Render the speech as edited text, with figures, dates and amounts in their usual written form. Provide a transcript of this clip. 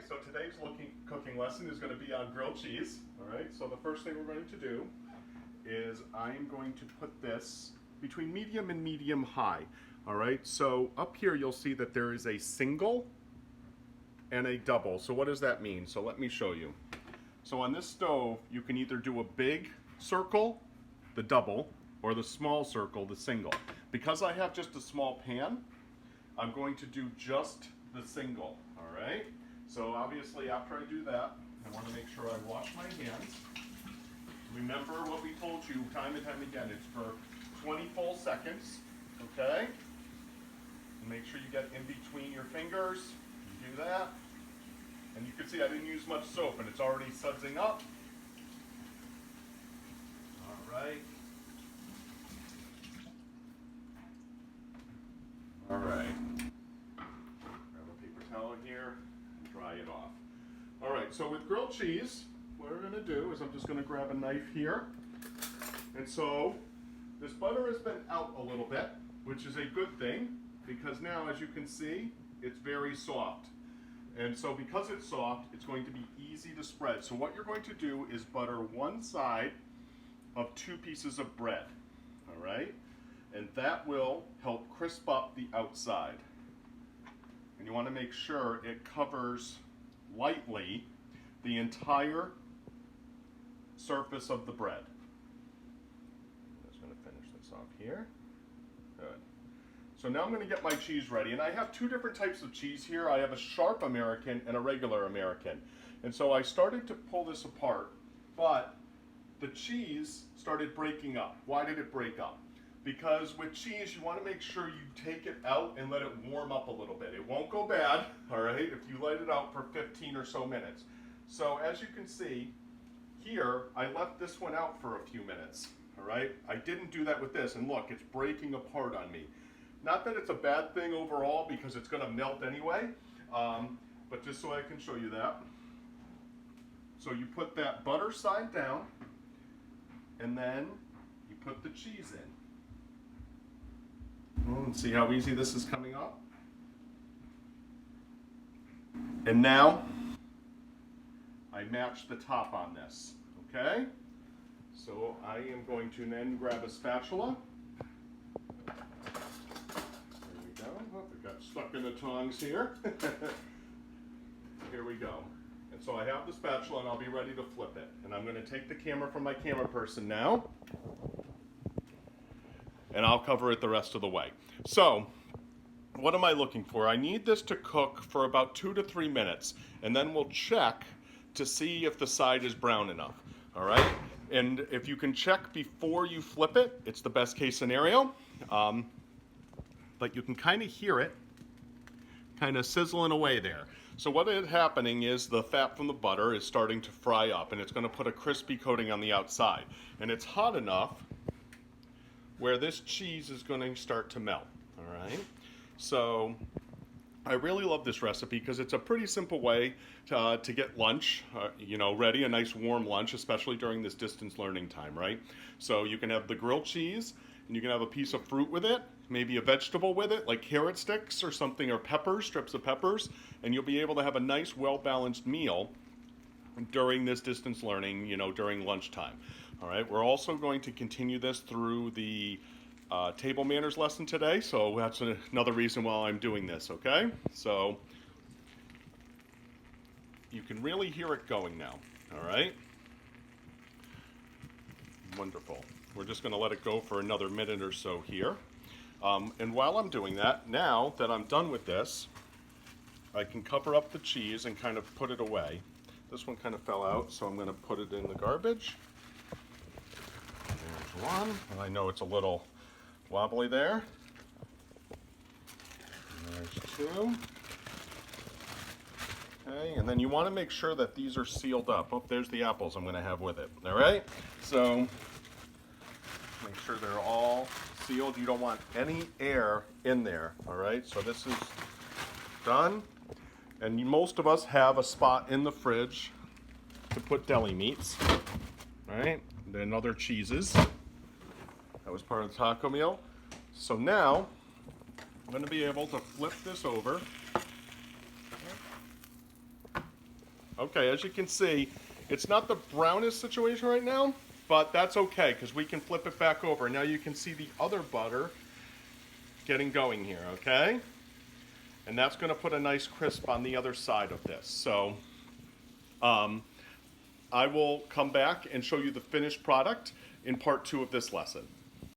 so today's cooking lesson is going to be on grilled cheese. All right, so the first thing we're going to do is I'm going to put this between medium and medium high. All right, so up here you'll see that there is a single and a double. So what does that mean? So let me show you. So on this stove, you can either do a big circle, the double, or the small circle, the single. Because I have just a small pan, I'm going to do just the single, all right? So obviously after I do that, I want to make sure I wash my hands. Remember what we told you time and time again, it's for 20 full seconds, okay? And make sure you get in between your fingers, you do that. And you can see I didn't use much soap and it's already sudsing up. All right. All right. Grab a paper towel here and dry it off. All right, so with grilled cheese, what we're gonna do is I'm just gonna grab a knife here. And so this butter has been out a little bit, which is a good thing because now, as you can see, it's very soft. And so because it's soft, it's going to be easy to spread. So what you're going to do is butter one side of 2 pieces of bread, all right? And that will help crisp up the outside. And you want to make sure it covers lightly the entire surface of the bread. I'm just going to finish this off here. Good. So now I'm going to get my cheese ready. And I have 2 different types of cheese here. I have a sharp American and a regular American. And so I started to pull this apart, but the cheese started breaking up. Why did it break up? Because with cheese, you want to make sure you take it out and let it warm up a little bit. It won't go bad, all right, if you let it out for 15 or so minutes. So as you can see, here, I left this one out for a few minutes, all right? I didn't do that with this, and look, it's breaking apart on me. Not that it's a bad thing overall, because it's going to melt anyway, but just so I can show you that. So you put that butter side down, and then you put the cheese in. See how easy this is coming up? And now, I match the top on this, okay? So I am going to then grab a spatula. There we go. Oh, it got stuck in the tongs here. Here we go. And so I have the spatula and I'll be ready to flip it. And I'm going to take the camera from my camera person now. And I'll cover it the rest of the way. So, what am I looking for? I need this to cook for about 2 to 3 minutes, and then we'll check to see if the side is brown enough, all right? And if you can check before you flip it, it's the best case scenario, but you can kind of hear it kind of sizzling away there. So what is happening is the fat from the butter is starting to fry up, and it's going to put a crispy coating on the outside. And it's hot enough where this cheese is going to start to melt, all right? So I really love this recipe because it's a pretty simple way to get lunch, ready, a nice warm lunch, especially during this distance learning time, right? So you can have the grilled cheese, and you can have a piece of fruit with it, maybe a vegetable with it, like carrot sticks or something, or peppers, strips of peppers, and you'll be able to have a nice, well-balanced meal during this distance learning, during lunchtime. All right, we're also going to continue this through the table manners lesson today, so that's another reason why I'm doing this, okay? So you can really hear it going now, all right? Wonderful. We're just going to let it go for another minute or so here. And while I'm doing that, now that I'm done with this, I can cover up the cheese and kind of put it away. This one kind of fell out, so I'm going to put it in the garbage. There's one, and I know it's a little wobbly there. And there's 2. Okay, and then you want to make sure that these are sealed up. Oh, there's the apples I'm going to have with it. All right, so make sure they're all sealed. You don't want any air in there. All right, so this is done. And most of us have a spot in the fridge to put deli meats. All right, and then other cheeses. That was part of the taco meal. So now I'm going to be able to flip this over Okay, as you can see, it's not the brownest situation right now, but that's okay because we can flip it back over. Now you can see the other butter getting going here, okay? And that's going to put a nice crisp on the other side of this. So I will come back and show you the finished product in part 2 of this lesson.